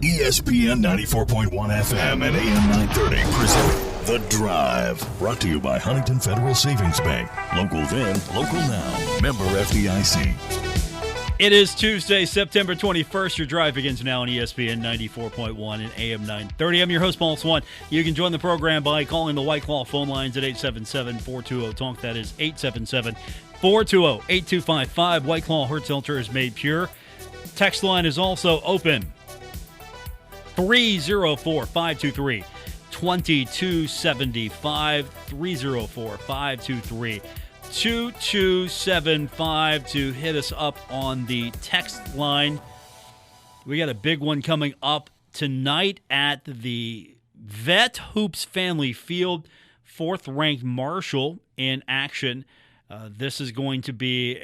ESPN 94.1 FM and AM 930 present The Drive. Brought to you by Huntington Federal Savings Bank. Local then, local now. Member FDIC. It is Tuesday, September 21st. Your Drive begins now on ESPN 94.1 and AM 930. I'm your host, Paul Swann. You can join the program by calling the White Claw phone lines at 877-420-TALK. That is 877-420-8255. White Claw Hard Seltzer is made pure. Text line is also open. 304-523-2275. 304-523-2275 to hit us up on the text line. We got a big one coming up tonight at the Vet Hoops Family Field. Fourth-ranked Marshall in action. This is going to be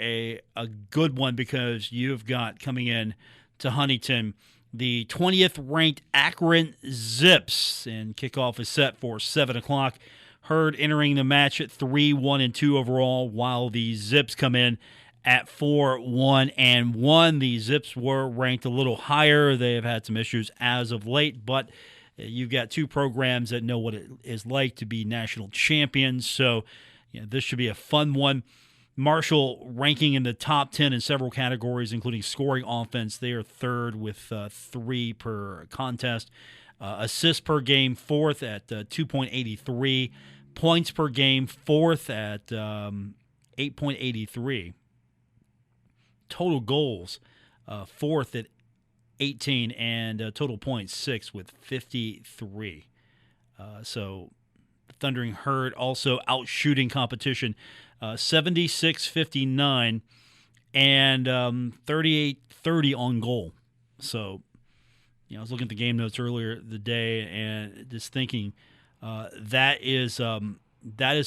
a good one because you've got coming in to Huntington the 20th-ranked Akron Zips, and kickoff is set for 7 o'clock. Herd entering the match at 3-1-2 overall, while the Zips come in at 4-1-1. The Zips were ranked a little higher. They have had some issues as of late, but you've got two programs that know what it is like to be national champions, so this should be a fun one. Marshall ranking in the top 10 in several categories, including scoring offense. They are third with 3 per contest. Assists per game, fourth at 2.83. Points per game, fourth at 8.83. Total goals, fourth at 18, and total points, 6 with 53. So the Thundering Herd also out-shooting competition, 76-59 and 38-30 on goal. So, I was looking at the game notes earlier the day and just thinking that is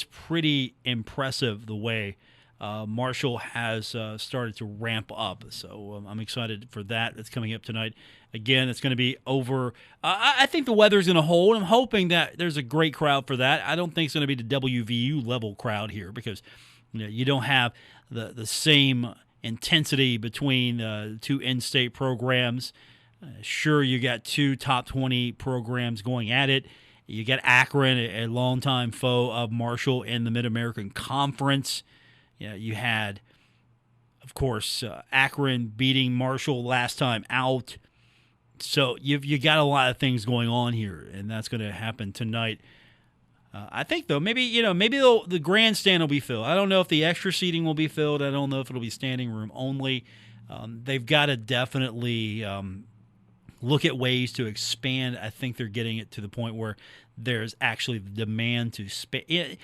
pretty impressive the way Marshall has started to ramp up. So I'm excited for that. That's coming up tonight. Again, it's going to be over. I think the weather's going to hold. I'm hoping that there's a great crowd for that. I don't think it's going to be the WVU level crowd here because you don't have the same intensity between two in-state programs. Sure, you got two top 20 programs going at it. You got Akron, a longtime foe of Marshall in the Mid-American Conference. You had, of course, Akron beating Marshall last time out. So you got a lot of things going on here, and that's going to happen tonight. I think, though, maybe the grandstand will be filled. I don't know if the extra seating will be filled. I don't know if it'll be standing room only. They've got to definitely look at ways to expand. I think they're getting it to the point where there's actually the demand to expand.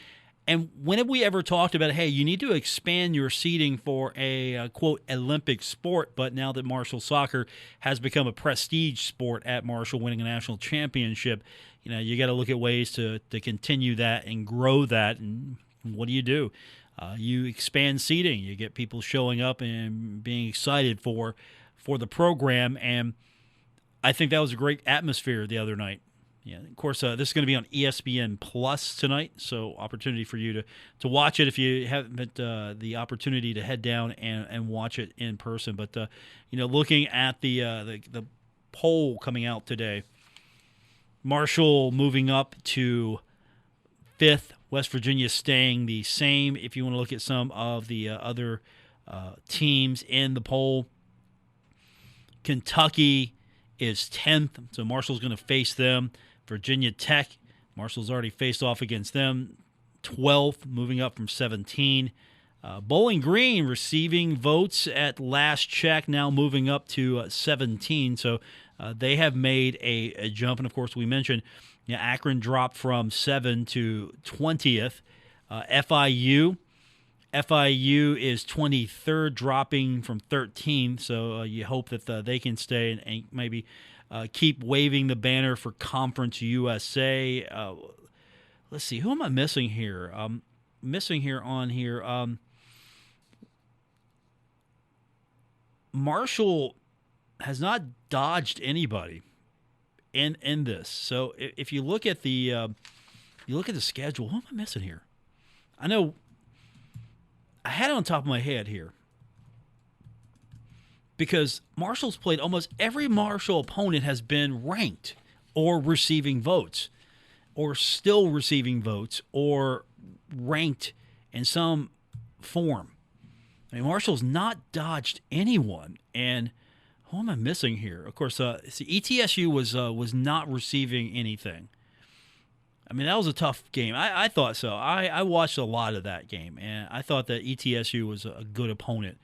And when have we ever talked about, hey, you need to expand your seating for a, quote, Olympic sport? But now that Marshall soccer has become a prestige sport at Marshall, winning a national championship, you got to look at ways to continue that and grow that. And what do? You expand seating. You get people showing up and being excited for the program. And I think that was a great atmosphere the other night. Yeah, of course, this is going to be on ESPN Plus tonight, so opportunity for you to watch it if you haven't the opportunity to head down and watch it in person. But looking at the poll coming out today, Marshall moving up to 5th, West Virginia staying the same. If you want to look at some of the other teams in the poll, Kentucky is 10th, so Marshall's going to face them. Virginia Tech, Marshall's already faced off against them. 12th, moving up from 17. Bowling Green receiving votes at last check, now moving up to 17. So they have made a jump. And, of course, we mentioned Akron dropped from 7 to 20th. FIU is 23rd, dropping from 13th. So you hope that they can stay and maybe keep waving the banner for Conference USA. Let's see, who am I missing here? Marshall has not dodged anybody in this. So if you look at the schedule, who am I missing here? I know I had it on top of my head here. because Marshall's played almost every Marshall opponent has been ranked or receiving votes or still receiving votes or ranked in some form. I mean, Marshall's not dodged anyone. And who am I missing here? Of course, ETSU was not receiving anything. I mean, that was a tough game. I thought so. I watched a lot of that game, and I thought that ETSU was a good opponent.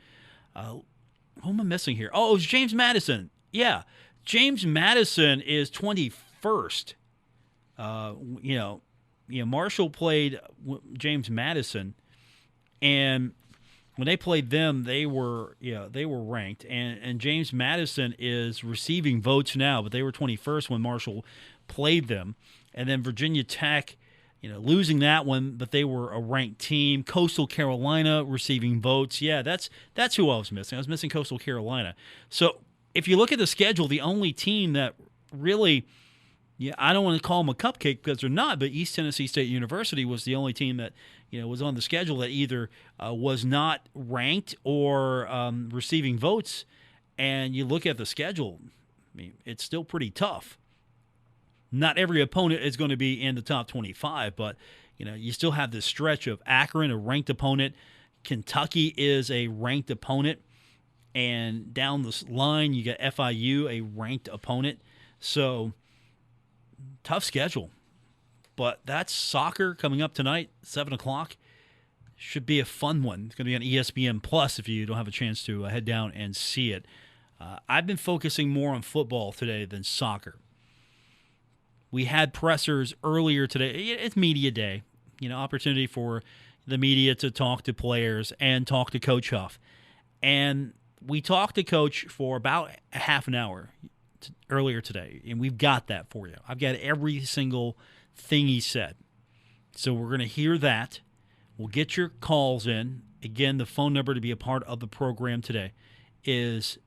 Who am I missing here? Oh, it was James Madison. Yeah, James Madison is 21st. Marshall played James Madison, and when they played them, they were ranked, and James Madison is receiving votes now, but they were 21st when Marshall played them, and then Virginia Tech, losing that one, but they were a ranked team. Coastal Carolina receiving votes. Yeah, that's who I was missing. I was missing Coastal Carolina. So if you look at the schedule, the only team that really, I don't want to call them a cupcake because they're not, but East Tennessee State University was the only team that was on the schedule that either was not ranked or receiving votes. And you look at the schedule, I mean, it's still pretty tough. Not every opponent is going to be in the top 25, but you still have this stretch of Akron, a ranked opponent. Kentucky is a ranked opponent, and down the line you got FIU, a ranked opponent. So tough schedule. But that's soccer coming up tonight, 7 o'clock. Should be a fun one. It's going to be on ESPN Plus if you don't have a chance to head down and see it. I've been focusing more on football today than soccer. We had pressers earlier today. It's media day, opportunity for the media to talk to players and talk to Coach Huff. And we talked to Coach for about a half an hour earlier today, and we've got that for you. I've got every single thing he said. So we're going to hear that. We'll get your calls in. Again, the phone number to be a part of the program today is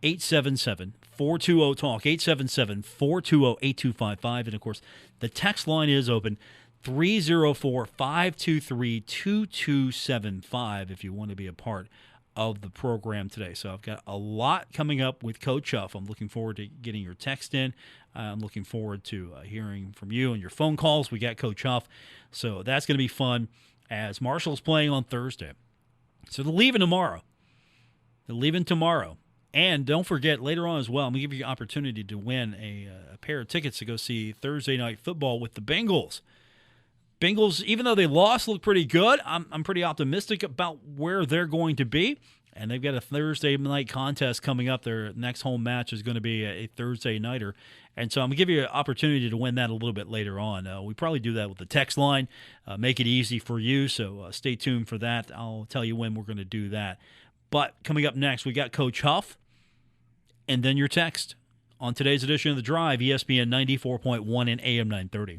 877-420-TALK, 877-420-8255. And, of course, the text line is open, 304-523-2275 if you want to be a part of the program today. So I've got a lot coming up with Coach Huff. I'm looking forward to getting your text in. I'm looking forward to hearing from you and your phone calls. We got Coach Huff. So that's going to be fun as Marshall's playing on Thursday. So they're leaving tomorrow. And don't forget, later on as well, I'm going to give you an opportunity to win a pair of tickets to go see Thursday Night Football with the Bengals. Bengals, even though they lost, look pretty good. I'm pretty optimistic about where they're going to be. And they've got a Thursday night contest coming up. Their next home match is going to be a Thursday nighter. And so I'm going to give you an opportunity to win that a little bit later on. We probably do that with the text line, make it easy for you. So stay tuned for that. I'll tell you when we're going to do that. But coming up next, we got Coach Huff. And then your text on today's edition of The Drive, ESPN 94.1 and AM 930.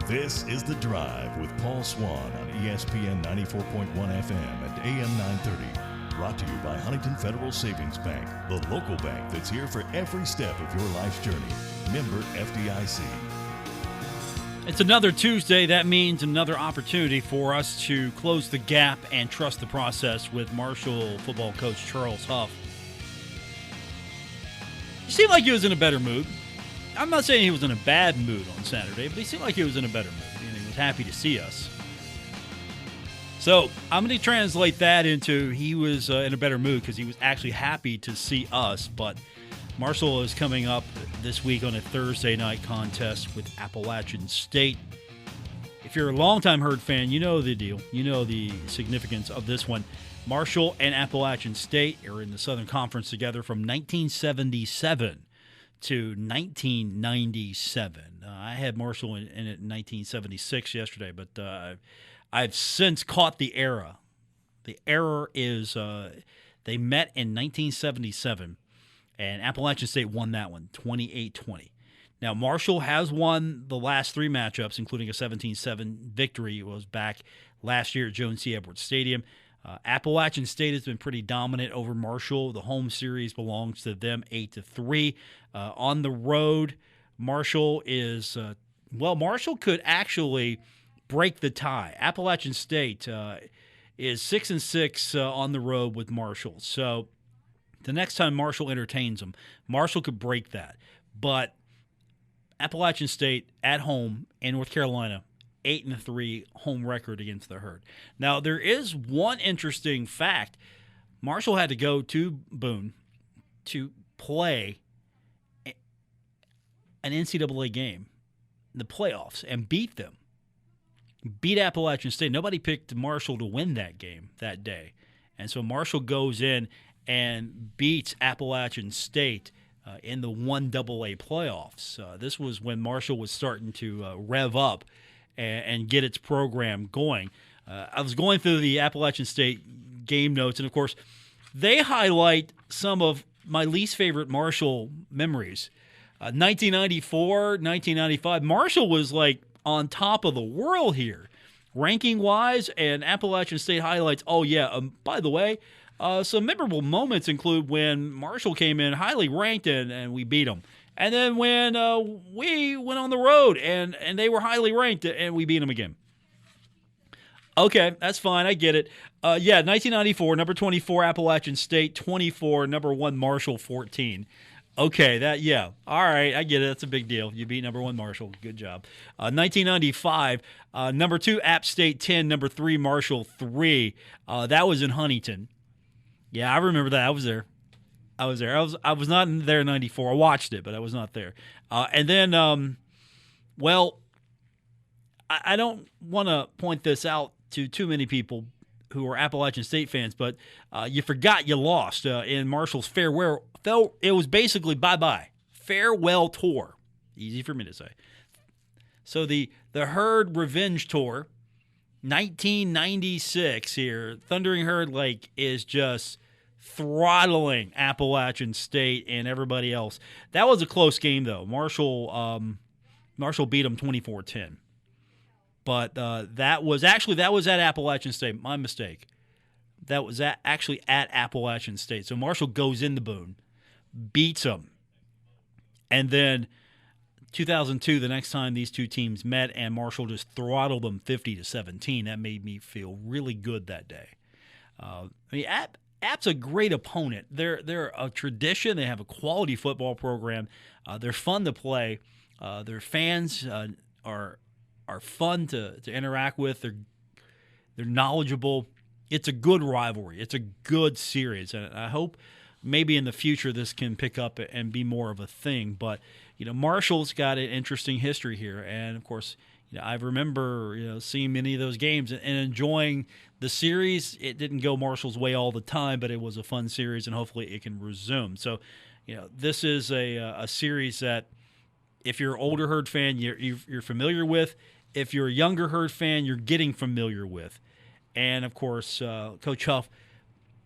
This is The Drive with Paul Swann on ESPN 94.1 FM and AM 930. Brought to you by Huntington Federal Savings Bank, the local bank that's here for every step of your life's journey. Member FDIC. It's another Tuesday. That means another opportunity for us to close the gap and trust the process with Marshall football coach Charles Huff. He seemed like he was in a better mood. I'm not saying he was in a bad mood on Saturday, but he seemed like he was in a better mood, and he was happy to see us. So I'm going to translate that into he was in a better mood because he was actually happy to see us, but Marshall is coming up this week on a Thursday night contest with Appalachian State. If you're a longtime Herd fan, you know the deal. You know the significance of this one. Marshall and Appalachian State are in the Southern Conference together from 1977 to 1997. I had Marshall in it in 1976 yesterday, but I've since caught the era. The era is they met in 1977. And Appalachian State won that one, 28-20. Now, Marshall has won the last three matchups, including a 17-7 victory. It was back last year at Jones C. Edwards Stadium. Appalachian State has been pretty dominant over Marshall. The home series belongs to them, 8-3. On the road, Marshall is Marshall could actually break the tie. Appalachian State is 6-6 on the road with Marshall. So the next time Marshall entertains them, Marshall could break that. But Appalachian State at home in North Carolina, 8-3 home record against the Herd. Now, there is one interesting fact. Marshall had to go to Boone to play an NCAA game, the playoffs, and beat them. Beat Appalachian State. Nobody picked Marshall to win that game that day. And so Marshall goes in and beats Appalachian State in the 1AA playoffs. This was when Marshall was starting to rev up and get its program going. I was going through the Appalachian State game notes, and of course, they highlight some of my least favorite Marshall memories. 1994, 1995, Marshall was like on top of the world here, ranking-wise, and Appalachian State highlights. Oh, yeah, by the way, some memorable moments include when Marshall came in highly ranked and we beat them. And then when we went on the road and they were highly ranked and we beat them again. Okay, that's fine. I get it. 1994, number 24, Appalachian State, 24, number 1, Marshall, 14. Okay, all right, I get it. That's a big deal. You beat number 1 Marshall. Good job. 1995, number 2, App State, 10, number 3, Marshall, 3. That was in Huntington. Yeah, I remember that. I was there. I was not there in 94. I watched it, but I was not there. And then, I don't want to point this out to too many people who are Appalachian State fans, but you forgot you lost in Marshall's farewell. It was basically bye-bye. Farewell tour. Easy for me to say. So the Herd Revenge Tour, 1996 here, Thundering Herd is just throttling Appalachian State and everybody else. That was a close game, though. Marshall beat them 24-10. But that was at Appalachian State. My mistake. That was actually at Appalachian State. So Marshall goes into Boone, beats them. And then 2002, the next time these two teams met, and Marshall just throttled them 50-17. That made me feel really good that day. App's a great opponent. They're a tradition. They have a quality football program. They're fun to play. Their fans are fun to interact with. They're knowledgeable. It's a good rivalry. It's a good series, and I hope maybe in the future this can pick up and be more of a thing. But Marshall's got an interesting history here, and of course, I remember seeing many of those games and enjoying the series. It didn't go Marshall's way all the time, but it was a fun series, and hopefully it can resume. So, this is a series that if you're an older Herd fan, you're familiar with. If you're a younger Herd fan, you're getting familiar with. And, of course, Coach Huff,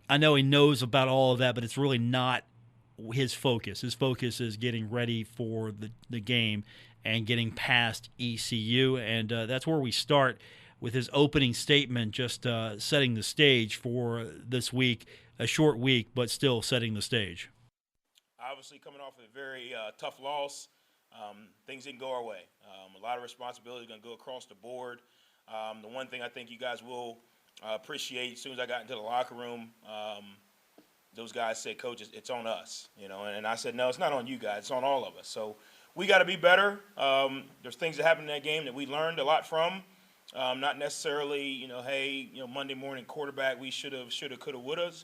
I know he knows about all of that, but it's really not his focus. His focus is getting ready for the game and getting past ECU. And that's where we start with his opening statement, just setting the stage for this week, a short week, but still setting the stage. Obviously, coming off a very tough loss, things didn't go our way. A lot of responsibility is going to go across the board. The one thing I think you guys will appreciate, as soon as I got into the locker room, those guys said, "Coach, it's on us," and I said, "No, it's not on you guys. It's on all of us." So we got to be better. There's things that happened in that game that we learned a lot from. Not necessarily, Monday morning quarterback, we should have, could have, would have,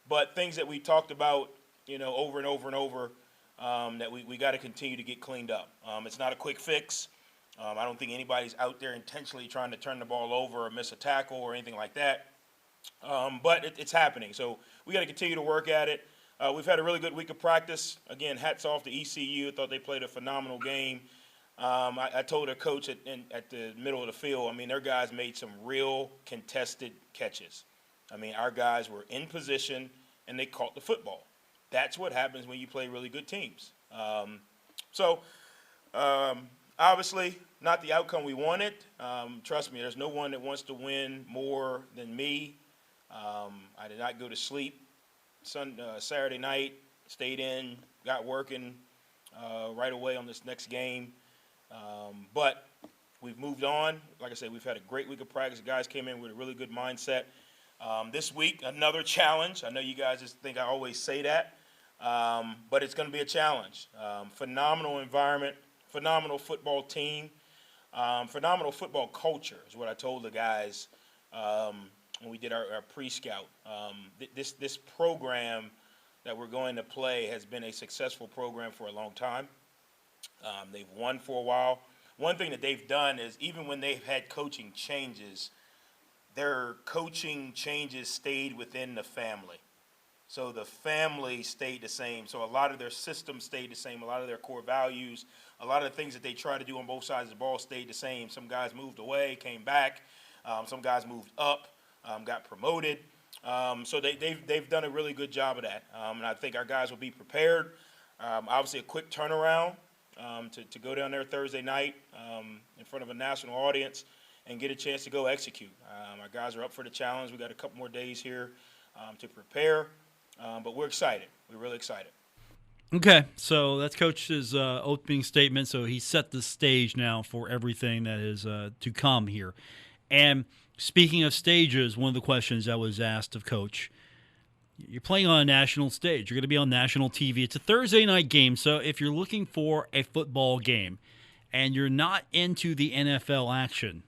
but things that we talked about, over and over and over, that we got to continue to get cleaned up. It's not a quick fix. I don't think anybody's out there intentionally trying to turn the ball over or miss a tackle or anything like that. But it's happening. So we got to continue to work at it. We've had a really good week of practice. Again, hats off to ECU. I thought they played a phenomenal game. I told their coach at the middle of the field, their guys made some real contested catches. Our guys were in position, and they caught the football. That's what happens when you play really good teams. Obviously, not the outcome we wanted. Trust me, there's no one that wants to win more than me. I did not go to sleep Saturday night, stayed in, got working right away on this next game. But we've moved on. Like I said, we've had a great week of practice. The guys came in with a really good mindset. This week, another challenge. I know you guys just think I always say that, but it's going to be a challenge. Phenomenal environment, phenomenal football team, phenomenal football culture is what I told the guys when we did our pre-scout. This program that we're going to play has been a successful program for a long time. They've won for a while. One thing that they've done is even when they've had coaching changes, their coaching changes stayed within the family. So the family stayed the same. So a lot of their systems stayed the same. A lot of their core values, a lot of the things that they try to do on both sides of the ball stayed the same. Some guys moved away, came back. Some guys moved up, got promoted. So they've done a really good job of that. And I think our guys will be prepared. Obviously a quick turnaround to go down there Thursday night in front of a national audience and get a chance to go execute. Our guys are up for the challenge. We got a couple more days here to prepare, but we're excited. We're really excited. Okay, so that's Coach's opening statement. So he set the stage now for everything that is to come here. And speaking of stages, one of the questions that was asked of Coach, you're playing on a national stage. You're going to be on national TV. It's a Thursday night game, so if you're looking for a football game and you're not into the NFL action,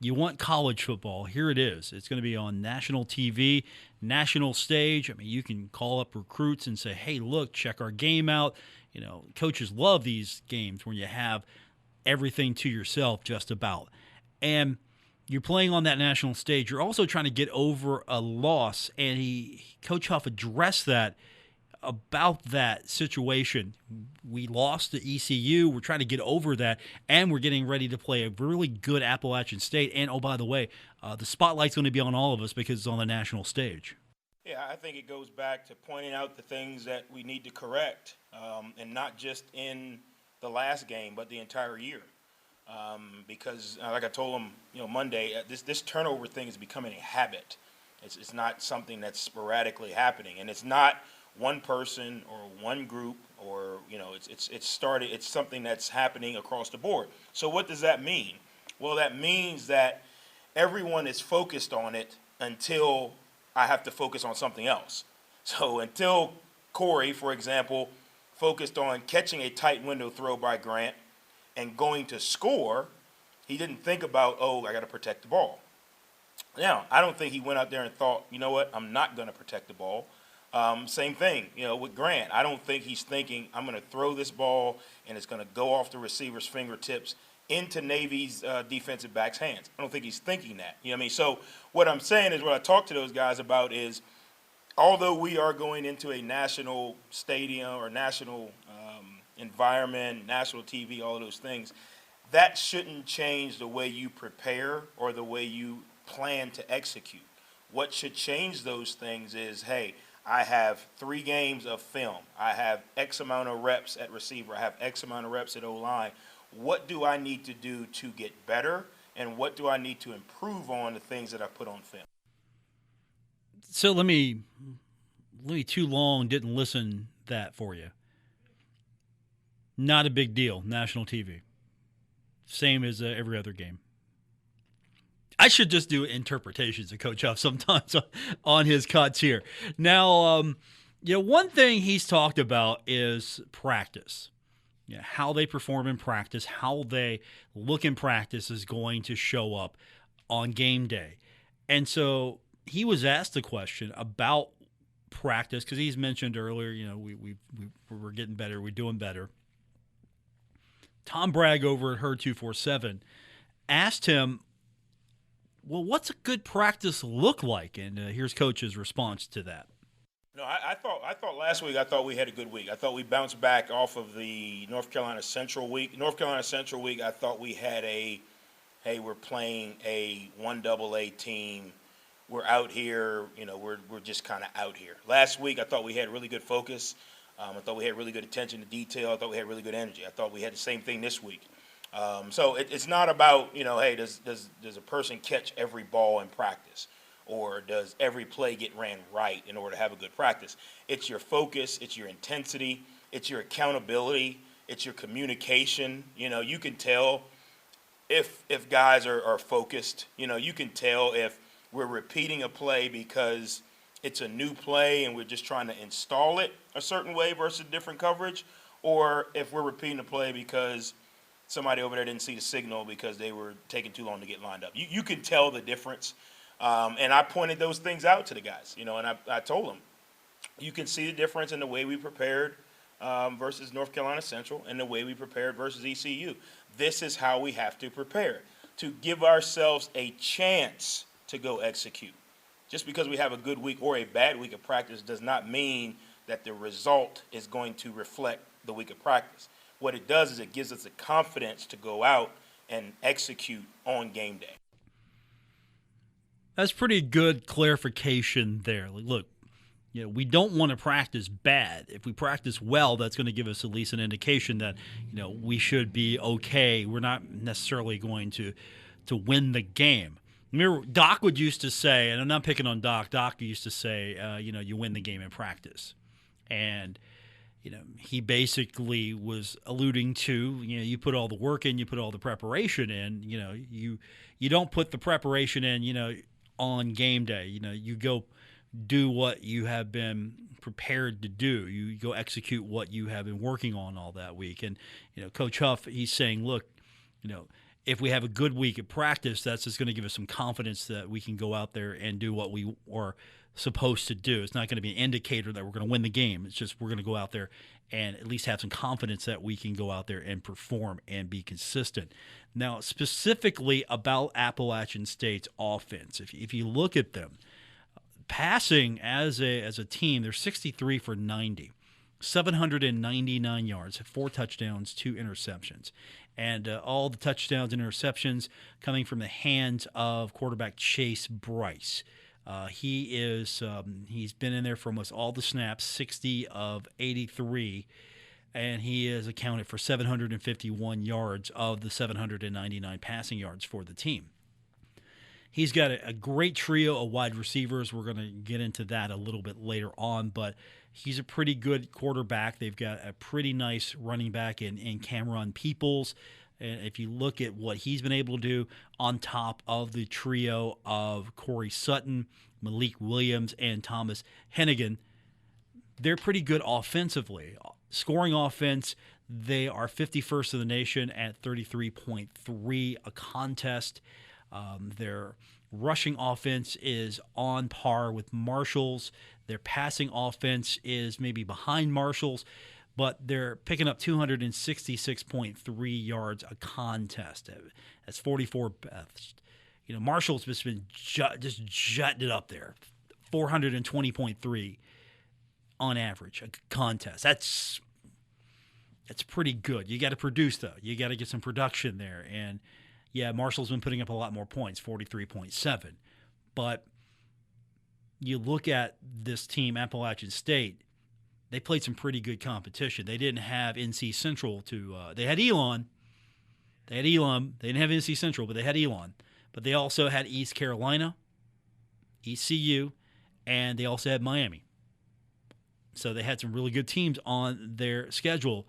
you want college football, here it is. It's going to be on national TV, national stage. I mean, you can call up recruits and say, hey, look, check our game out. You know, coaches love these games when you have everything to yourself just about. And you're playing on that national stage. You're also trying to get over a loss, and Coach Huff addressed that about that situation. We lost to ECU. We're trying to get over that, and we're getting ready to play a really good Appalachian State. And, oh, by the way, the spotlight's going to be on all of us because it's on the national stage. Yeah, I think it goes back to pointing out the things that we need to correct, and not just in the last game, but the entire year. Because, like I told them, Monday, this turnover thing is becoming a habit. It's not something that's sporadically happening, and it's not one person or one group, or it's something that's happening across the board. So what does that mean? Well, that means that everyone is focused on it until I have to focus on something else. So until Corey, for example, focused on catching a tight window throw by Grant and going to score, he didn't think about, I got to protect the ball. Now, I don't think he went out there and thought, you know what, I'm not going to protect the ball. Same thing, with Grant. I don't think he's thinking, I'm going to throw this ball and it's going to go off the receiver's fingertips into Navy's defensive back's hands. I don't think he's thinking that. You know what I mean? So what I'm saying is, what I talk to those guys about is, although we are going into a national stadium or national environment, national TV, all of those things, that shouldn't change the way you prepare or the way you plan to execute. What should change those things is, hey, I have 3 games of film. I have X amount of reps at receiver. I have X amount of reps at O-line. What do I need to do to get better, and what do I need to improve on the things that I put on film? So let me too long didn't listen that for you. Not a big deal, national TV. Same as every other game. I should just do interpretations of Coach Huff sometimes on his cuts here. Now, one thing he's talked about is practice. How they perform in practice, how they look in practice is going to show up on game day. And so he was asked a question about practice because he's mentioned earlier, we're getting better, we're doing better. Tom Bragg over at Her 247 asked him, well, what's a good practice look like? And here's Coach's response to that. No, I thought last week, I thought we had a good week. I thought we bounced back off of the North Carolina Central week. North Carolina Central week, I thought we had we're playing a 1AA team. We're out here, we're just kind of out here. Last week, I thought we had really good focus. I thought we had really good attention to detail. I thought we had really good energy. I thought we had the same thing this week. So it's not about, hey, does a person catch every ball in practice? Or does every play get ran right in order to have a good practice? It's your focus, it's your intensity, it's your accountability, it's your communication. You can tell if guys are focused. You can tell if we're repeating a play because it's a new play and we're just trying to install it a certain way versus different coverage, or if we're repeating a play because somebody over there didn't see the signal because they were taking too long to get lined up. You can tell the difference. And I pointed those things out to the guys, and I told them, you can see the difference in the way we prepared versus North Carolina Central and the way we prepared versus ECU. This is how we have to prepare, to give ourselves a chance to go execute. Just because we have a good week or a bad week of practice does not mean that the result is going to reflect the week of practice. What it does is it gives us the confidence to go out and execute on game day. That's pretty good clarification there. Look, we don't want to practice bad. If we practice well, that's going to give us at least an indication that, we should be okay. We're not necessarily going to win the game. Remember, Doc would used to say, and I'm not picking on Doc. Doc used to say, you win the game in practice. And, he basically was alluding to, you put all the work in, you put all the preparation in, you don't put the preparation in, on game day. You go do what you have been prepared to do. You go execute what you have been working on all that week. And, Coach Huff, he's saying, look, if we have a good week at practice, that's just going to give us some confidence that we can go out there and do what we are supposed to do. It's not going to be an indicator that we're going to win the game. It's just we're going to go out there and at least have some confidence that we can go out there and perform and be consistent. Now, specifically about Appalachian State's offense, if you look at them, passing as a team, they're 63 for 90, 799 yards, 4 touchdowns, 2 interceptions. And all the touchdowns and interceptions coming from the hands of quarterback Chase Bryce. He's been in there for almost all the snaps, 60 of 83, and he has accounted for 751 yards of the 799 passing yards for the team. He's got a great trio of wide receivers. We're going to get into that a little bit later on, but he's a pretty good quarterback. They've got a pretty nice running back in Cameron Peoples. And if you look at what he's been able to do on top of the trio of Corey Sutton, Malik Williams, and Thomas Hennigan, they're pretty good offensively. Scoring offense, they are 51st in the nation at 33.3 a contest. Their rushing offense is on par with Marshall's. Their passing offense is maybe behind Marshall's, but they're picking up 266.3 yards a contest. That's 44 best. Marshall's just been just jutting it up there, 420.3 on average a contest. That's pretty good. You got to produce, though. You got to get some production there. And yeah, Marshall's been putting up a lot more points, 43.7. But you look at this team, Appalachian State, they played some pretty good competition. They didn't have NC Central they had Elon. They didn't have NC Central, but they had Elon. But they also had East Carolina, ECU, and they also had Miami. So they had some really good teams on their schedule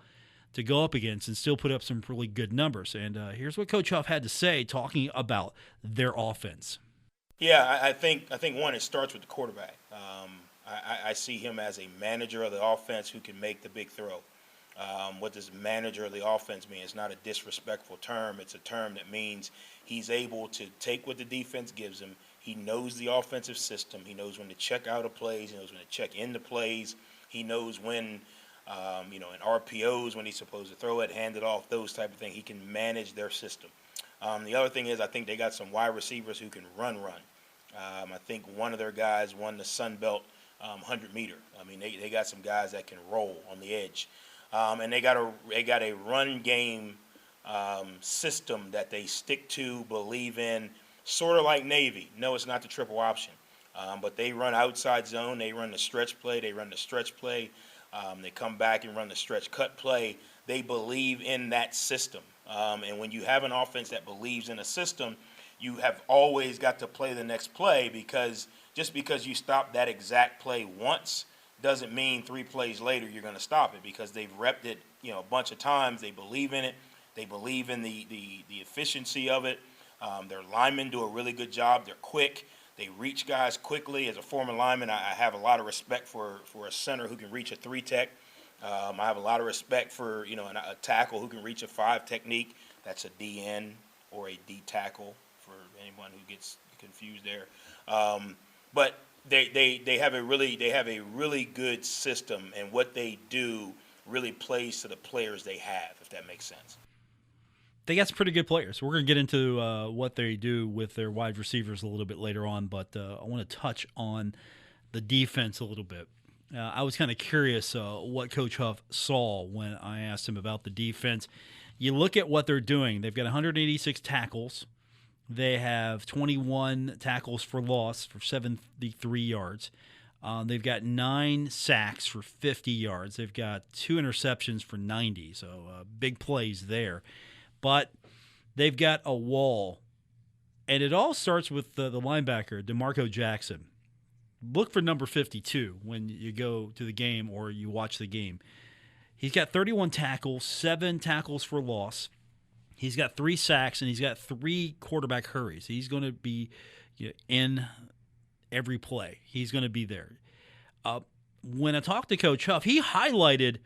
to go up against and still put up some really good numbers. And here's what Coach Huff had to say talking about their offense. Yeah, I think one, it starts with the quarterback. I see him as a manager of the offense who can make the big throw. What does manager of the offense mean? It's not a disrespectful term. It's a term that means he's able to take what the defense gives him. He knows the offensive system. He knows when to check out of plays. He knows when to check into plays. He knows when, in RPOs, when he's supposed to throw it, hand it off, those type of things. He can manage their system. The other thing is I think they got some wide receivers who can run. I think one of their guys won the Sun Belt 100-meter. I mean, they got some guys that can roll on the edge. And they got a run game system that they stick to, believe in, sort of like Navy. No, it's not the triple option. But they run outside zone. They run the stretch play. They come back and run the stretch cut play. They believe in that system. And when you have an offense that believes in a system, you have always got to play the next play, because just because you stop that exact play once doesn't mean 3 plays later you're going to stop it, because they've repped it, a bunch of times. They believe in it. They believe in the efficiency of it. Their linemen do a really good job. They're quick. They reach guys quickly. As a former lineman, I have a lot of respect for a center who can reach a 3-tech. I have a lot of respect for a tackle who can reach a 5 technique. That's a DN or a D tackle for anyone who gets confused there. But they have a really good system, and what they do really plays to the players they have, if that makes sense. They got some pretty good players. We're going to get into what they do with their wide receivers a little bit later on, but I want to touch on the defense a little bit. I was kind of curious what Coach Huff saw when I asked him about the defense. You look at what they're doing. They've got 186 tackles. They have 21 tackles for loss for 73 yards. They've got 9 sacks for 50 yards. They've got 2 interceptions for 90, so big plays there. But they've got a wall, and it all starts with the linebacker, DeMarco Jackson. Look for number 52 when you go to the game or you watch the game. He's got 31 tackles, 7 tackles for loss. He's got 3 sacks, and he's got 3 quarterback hurries. He's going to be in every play. He's going to be there. When I talked to Coach Huff, he highlighted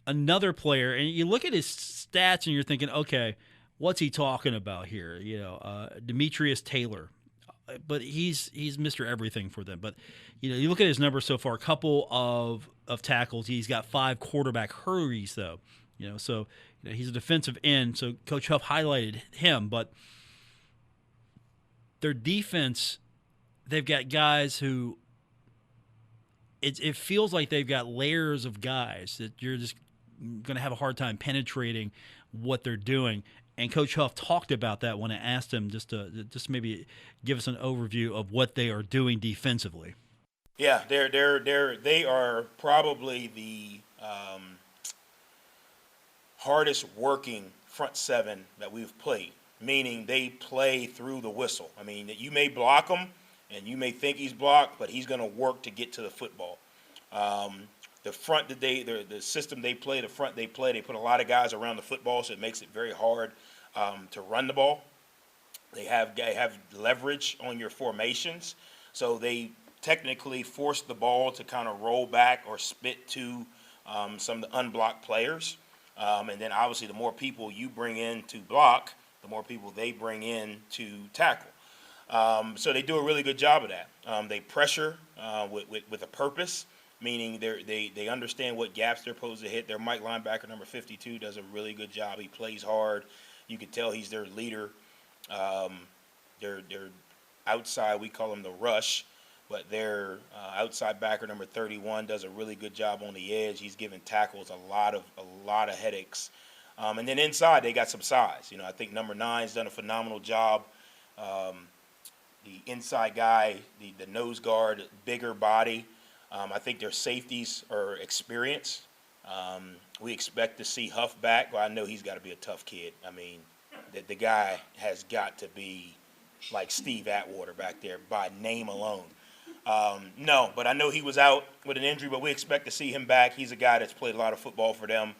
another player, and you look at his stats and you're thinking, okay, what's he talking about here? Demetrius Taylor, but he's Mr. Everything for them. But you look at his numbers so far, a couple of tackles. He's got 5 quarterback hurries though. So he's a defensive end. So Coach Huff highlighted him, but their defense, they've got guys who it feels like they've got layers of guys that you're just going to have a hard time penetrating what they're doing. And Coach Huff talked about that when I asked him just maybe give us an overview of what they are doing defensively. Yeah, they are probably the hardest working front seven that we've played, meaning they play through the whistle. I mean, you may block him and you may think he's blocked, but he's going to work to get to the football. The front that the system they play, the front they play, they put a lot of guys around the football, so it makes it very hard to run the ball. They have leverage on your formations, so they technically force the ball to kind of roll back or spit to some of the unblocked players. And then obviously the more people you bring in to block, the more people they bring in to tackle. So they do a really good job of that. They pressure with a purpose, meaning they understand what gaps they're supposed to hit. Their Mike linebacker, number 52, does a really good job. He plays hard. You can tell he's their leader. They're outside, we call him the rush, but their outside backer, number 31, does a really good job on the edge. He's giving tackles a lot of headaches. And then inside, they got some size. I think number 9's done a phenomenal job. The inside guy, the nose guard, bigger body. I think their safeties are experienced. We expect to see Huff back. Well, I know he's got to be a tough kid. I mean, the guy has got to be like Steve Atwater back there by name alone. No, but I know he was out with an injury, but we expect to see him back. He's a guy that's played a lot of football for them.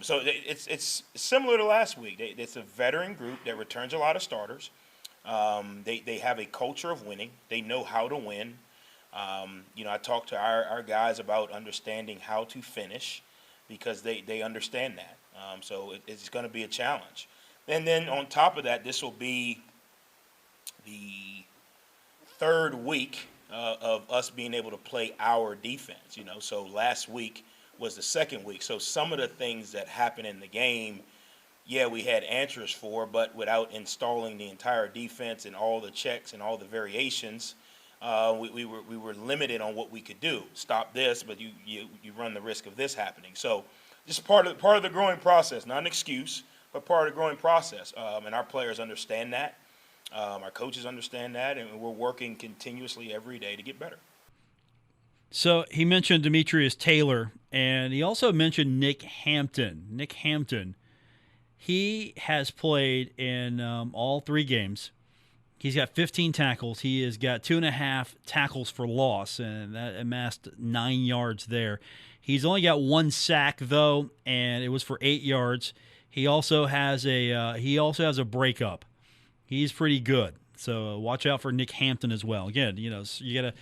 So it's similar to last week. It's a veteran group that returns a lot of starters. They have a culture of winning. They know how to win. I talked to our guys about understanding how to finish because they understand that. So it's going to be a challenge. And then on top of that, this will be the third week of us being able to play our defense. So last week was the second week. So some of the things that happened in the game, we had answers for, but without installing the entire defense and all the checks and all the variations, we were limited on what we could do. Stop this, but you run the risk of this happening. So just part of the growing process, not an excuse, but part of the growing process. And our players understand that. Our coaches understand that, and we're working continuously every day to get better. So he mentioned Demetrius Taylor, and he also mentioned Nick Hampton. Nick Hampton, he has played in all 3 games. He's got 15 tackles. He has got 2.5 tackles for loss, and that amassed 9 yards there. He's only got 1 sack, though, and it was for 8 yards. He also has a breakup. He's pretty good. So watch out for Nick Hampton as well. Again, so you gotta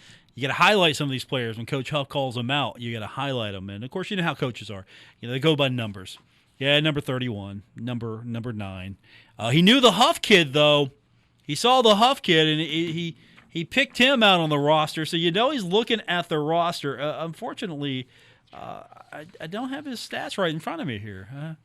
highlight some of these players when Coach Huff calls them out. You gotta highlight them, and of course you know how coaches are. They go by numbers. Yeah, number 31, number 9. He knew the Huff kid though. He saw the Huff kid, and he picked him out on the roster. So he's looking at the roster. Unfortunately, I don't have his stats right in front of me here.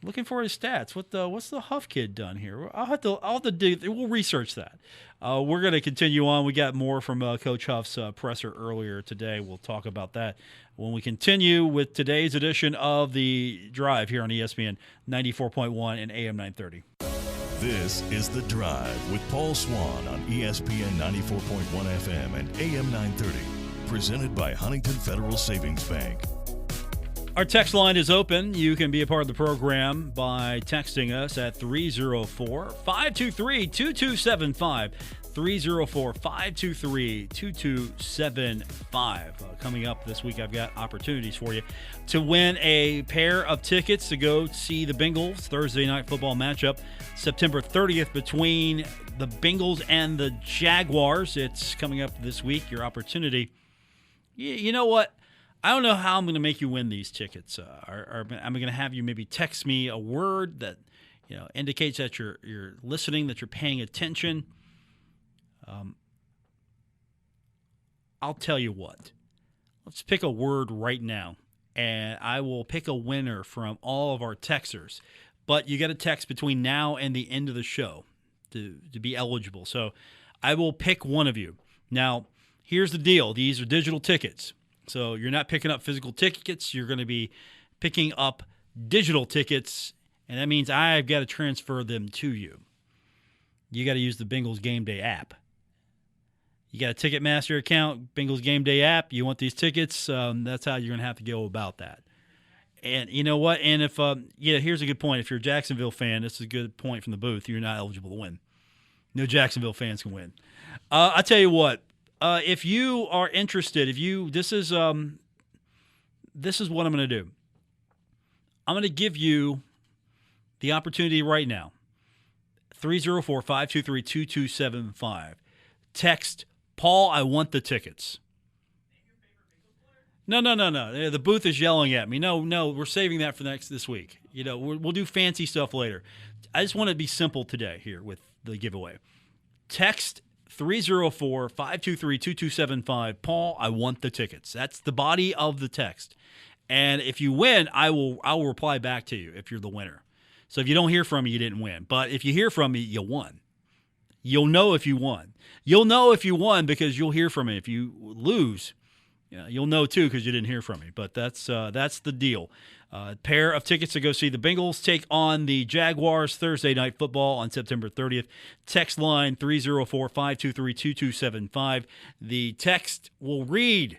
Looking for his stats. What's the Huff kid done here? I'll have to do. We'll research that. We're going to continue on. We got more from Coach Huff's presser earlier today. We'll talk about that when we continue with today's edition of The Drive here on ESPN 94.1 and AM 930. This is The Drive with Paul Swann on ESPN 94.1 FM and AM 930. Presented by Huntington Federal Savings Bank. Our text line is open. You can be a part of the program by texting us at 304-523-2275. 304-523-2275. Coming up this week, I've got opportunities for you to win a pair of tickets to go see the Bengals Thursday night football matchup, September 30th, between the Bengals and the Jaguars. It's coming up this week. Your opportunity. You know what? I don't know how I'm going to make you win these tickets. I'm going to have you maybe text me a word that indicates that you're listening, that you're paying attention. I'll tell you what. Let's pick a word right now, and I will pick a winner from all of our texters. But you got to text between now and the end of the show to be eligible. So I will pick one of you. Now, here's the deal. These are digital tickets. So you're not picking up physical tickets. You're going to be picking up digital tickets, and that means I've got to transfer them to you. You got to use the Bengals Game Day app. You got a Ticketmaster account, Bengals Game Day app. You want these tickets? That's how you're going to have to go about that. And you know what? And if here's a good point. If you're a Jacksonville fan, this is a good point from the booth. You're not eligible to win. No Jacksonville fans can win. I tell you what. If you are interested, this is what I'm going to do. I'm going to give you the opportunity right now. 304-523-2275. Text Paul, I want the tickets. No. The booth is yelling at me. No, we're saving that for this week. We'll do fancy stuff later. I just want to be simple today here with the giveaway. Text 304-523-2275. Paul, I want the tickets. That's the body of the text. And if you win, I'll reply back to you if you're the winner. So if you don't hear from me, you didn't win. But if you hear from me, you won. You'll know if you won. You'll know if you won because you'll hear from me. If you lose, you'll know too because you didn't hear from me. But that's the deal. Pair of tickets to go see the Bengals take on the Jaguars Thursday night football on September 30th. Text line 304-523-2275. The text will read,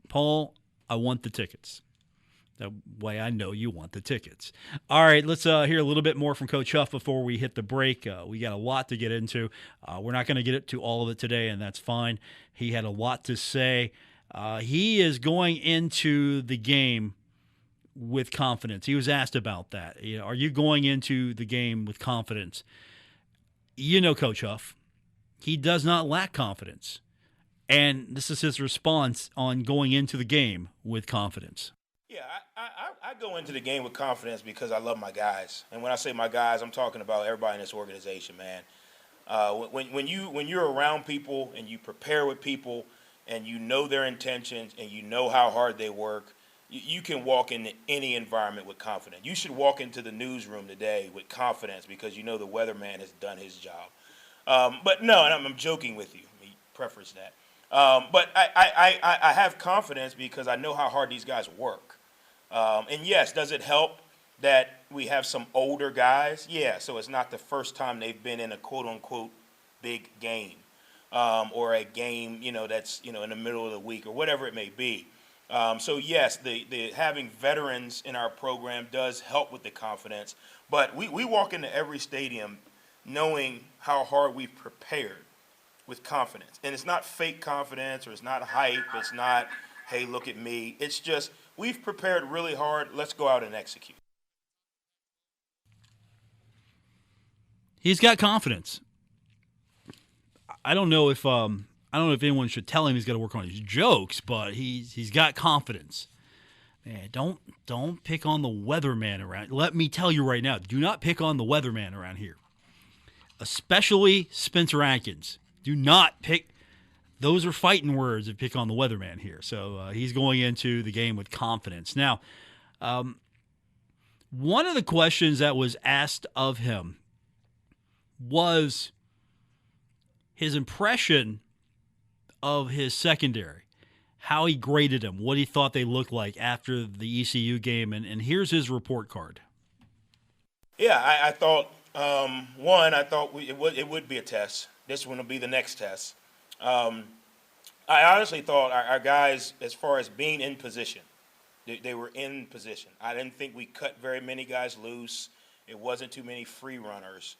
Paul, I want the tickets. That way I know you want the tickets. All right, let's hear a little bit more from Coach Huff before we hit the break. We got a lot to get into. We're not going to get to all of it today, and that's fine. He had a lot to say. He is going into the game with confidence. He was asked about that. Are you going into the game with confidence? Coach Huff, he does not lack confidence. And this is his response on going into the game with confidence. Yeah, I go into the game with confidence because I love my guys. And when I say my guys, I'm talking about everybody in this organization, man. When you're around people and you prepare with people and you know their intentions and you know how hard they work, you can walk into any environment with confidence. You should walk into the newsroom today with confidence because you know the weatherman has done his job. But no, and I'm joking with you. Let me preface that. But I have confidence because I know how hard these guys work. And yes, does it help that we have some older guys? Yeah, so it's not the first time they've been in a quote-unquote big game or a game, that's, in the middle of the week or whatever it may be. So, yes, the having veterans in our program does help with the confidence. But we walk into every stadium knowing how hard we've prepared with confidence. And it's not fake confidence or it's not hype. It's not, hey, look at me. It's just we've prepared really hard. Let's go out and execute. He's got confidence. I don't know if anyone should tell him he's got to work on his jokes, but he's got confidence. Man, don't pick on the weatherman around. Let me tell you right now, do not pick on the weatherman around here. Especially Spencer Atkins. Do not pick. Those are fighting words to pick on the weatherman here. So he's going into the game with confidence. Now, one of the questions that was asked of him was his impression of his secondary, how he graded them, what he thought they looked like after the ECU game, and here's his report card. Yeah, I thought, it would be a test. This one will be the next test. I honestly thought our guys, as far as being in position, they were in position. I didn't think we cut very many guys loose. It wasn't too many free runners.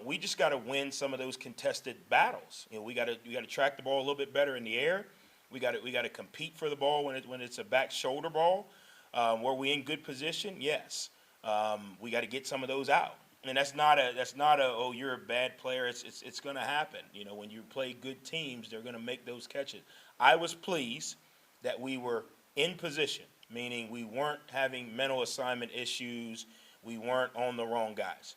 We just got to win some of those contested battles. We got to track the ball a little bit better in the air. We got to compete for the ball when it's a back shoulder ball. Were we in good position? Yes. We got to get some of those out. And that's not a oh, you're a bad player. It's going to happen. When you play good teams, they're going to make those catches. I was pleased that we were in position, meaning we weren't having mental assignment issues. We weren't on the wrong guys.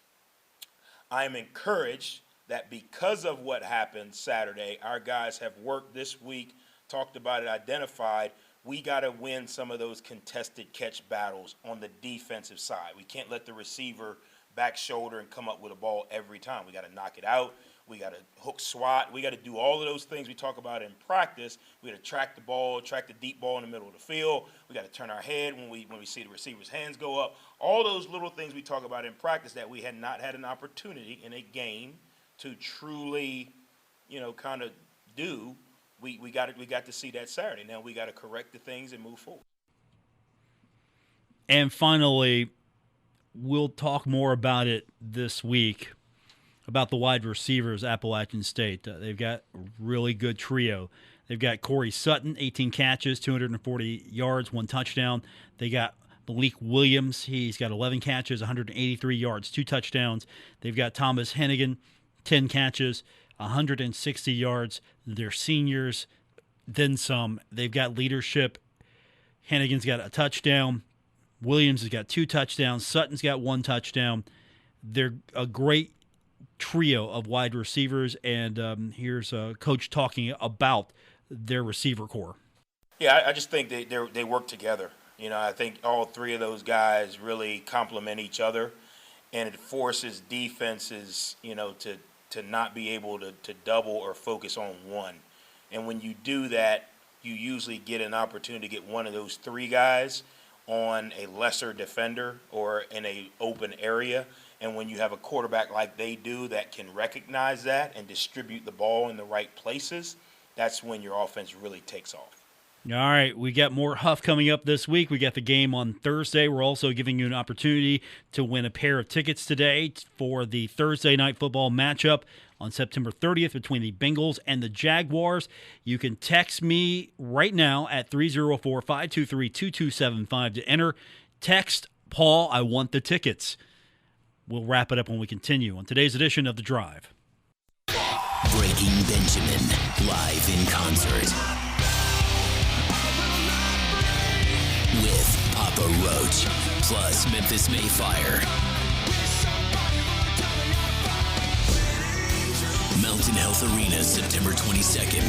I am encouraged that because of what happened Saturday, our guys have worked this week, talked about it, identified, we got to win some of those contested catch battles on the defensive side. We can't let the receiver back shoulder and come up with a ball every time. We got to knock it out. We got to hook swat. We got to do all of those things we talk about in practice. We got to track the ball, track the deep ball in the middle of the field. We got to turn our head when we see the receiver's hands go up. All those little things we talk about in practice that we had not had an opportunity in a game to truly, kind of do. We got to see that Saturday. Now we got to correct the things and move forward. And finally, we'll talk more about it this week, about the wide receivers, Appalachian State. They've got a really good trio. They've got Corey Sutton, 18 catches, 240 yards, 1 touchdown. They got Malik Williams. He's got 11 catches, 183 yards, 2 touchdowns. They've got Thomas Hennigan, 10 catches, 160 yards. They're seniors, then some. They've got leadership. Hennigan's got a touchdown. Williams has got 2 touchdowns. Sutton's got 1 touchdown. They're a great trio of wide receivers, and here's Coach talking about their receiver core. Yeah, I just think they work together. I think all 3 of those guys really complement each other, and it forces defenses, to not be able to double or focus on one. And when you do that, you usually get an opportunity to get one of those 3 guys on a lesser defender or in a open area. And when you have a quarterback like they do that can recognize that and distribute the ball in the right places, that's when your offense really takes off. All right, we got more Huff coming up this week. We got the game on Thursday. We're also giving you an opportunity to win a pair of tickets today for the Thursday night football matchup on September 30th between the Bengals and the Jaguars. You can text me right now at 304-523-2275 to enter. Text Paul, I want the tickets. We'll wrap it up when we continue on today's edition of The Drive. Breaking Benjamin, live in concert. With Papa Roach, plus Memphis Mayfire. Mountain Health Arena, September 22nd.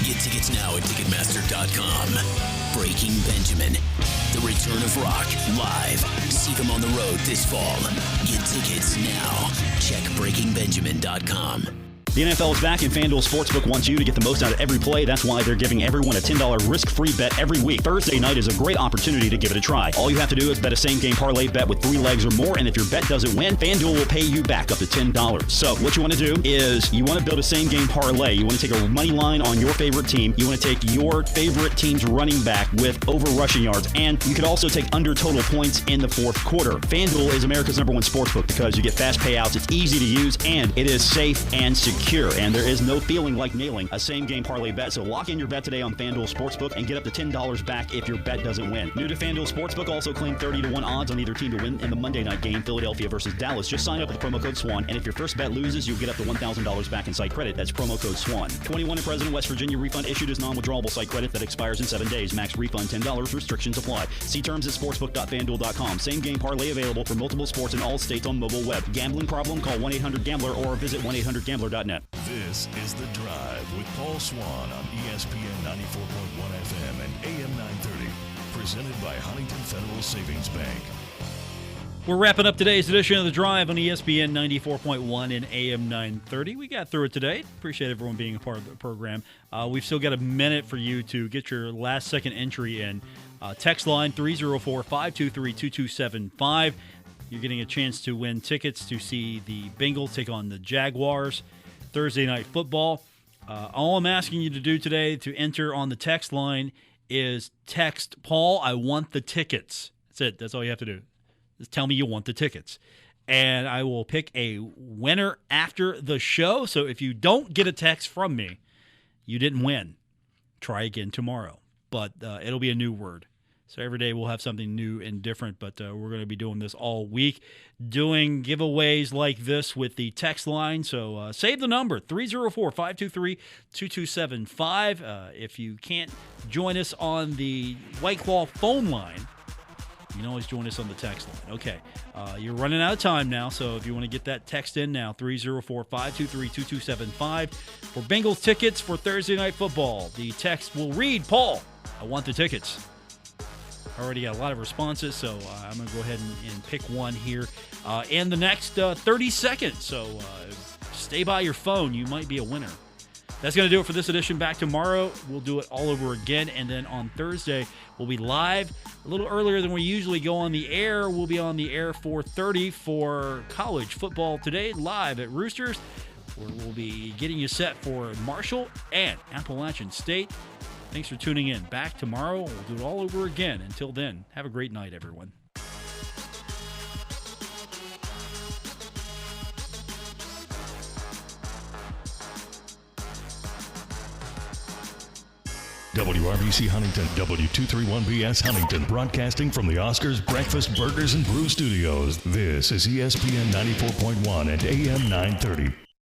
Get tickets now at Ticketmaster.com. Breaking Benjamin, the return of rock, live. See them on the road this fall. Get tickets now. Check BreakingBenjamin.com. The NFL is back, and FanDuel Sportsbook wants you to get the most out of every play. That's why they're giving everyone a $10 risk-free bet every week. Thursday night is a great opportunity to give it a try. All you have to do is bet a same-game parlay bet with 3 legs or more, and if your bet doesn't win, FanDuel will pay you back up to $10. So what you want to do is you want to build a same-game parlay. You want to take a money line on your favorite team. You want to take your favorite team's running back with over rushing yards, and you could also take under total points in the fourth quarter. FanDuel is America's #1 sportsbook because you get fast payouts, it's easy to use, and it is safe and secure. secure, and there is no feeling like nailing a same-game parlay bet. So lock in your bet today on FanDuel Sportsbook and get up to $10 back if your bet doesn't win. New to FanDuel Sportsbook, also claim 30-1 odds on either team to win in the Monday night game, Philadelphia versus Dallas. Just sign up with the promo code SWAN, and if your first bet loses, you'll get up to $1,000 back in site credit. That's promo code SWAN. 21 and present, West Virginia refund issued as non-withdrawable site credit that expires in 7 days. Max refund $10. Restrictions apply. See terms at sportsbook.fanduel.com. Same game parlay available for multiple sports in all states on mobile web. Gambling problem? Call 1-800-GAMBLER or visit 1-800-GAMBLER.net. This is The Drive with Paul Swann on ESPN 94.1 FM and AM 930. Presented by Huntington Federal Savings Bank. We're wrapping up today's edition of The Drive on ESPN 94.1 and AM 930. We got through it today. Appreciate everyone being a part of the program. We've still got a minute for you to get your last-second entry in. Text line 304-523-2275. You're getting a chance to win tickets to see the Bengals take on the Jaguars Thursday Night Football. All I'm asking you to do today to enter on the text line is text, Paul, I want the tickets. That's it. That's all you have to do. Just tell me you want the tickets. And I will pick a winner after the show. So if you don't get a text from me, you didn't win. Try again tomorrow. But it'll be a new word. So every day we'll have something new and different, but we're going to be doing this all week, doing giveaways like this with the text line. So save the number, 304-523-2275. If you can't join us on the White Claw phone line, you can always join us on the text line. Okay, you're running out of time now, so if you want to get that text in now, 304-523-2275 for Bengals tickets for Thursday Night Football. The text will read, Paul, I want the tickets. Already got a lot of responses, so I'm going to go ahead and pick one here in the next 30 seconds. So stay by your phone. You might be a winner. That's going to do it for this edition. Back tomorrow. We'll do it all over again. And then on Thursday, we'll be live a little earlier than we usually go on the air. We'll be on the air 4:30 for College Football Today, live at Roosters, where we'll be getting you set for Marshall and Appalachian State. Thanks for tuning in. Back tomorrow. We'll do it all over again. Until then, have a great night, everyone. WRBC Huntington, W231BS Huntington, broadcasting from the Oscars Breakfast Burgers and Brew Studios. This is ESPN 94.1 and AM 930.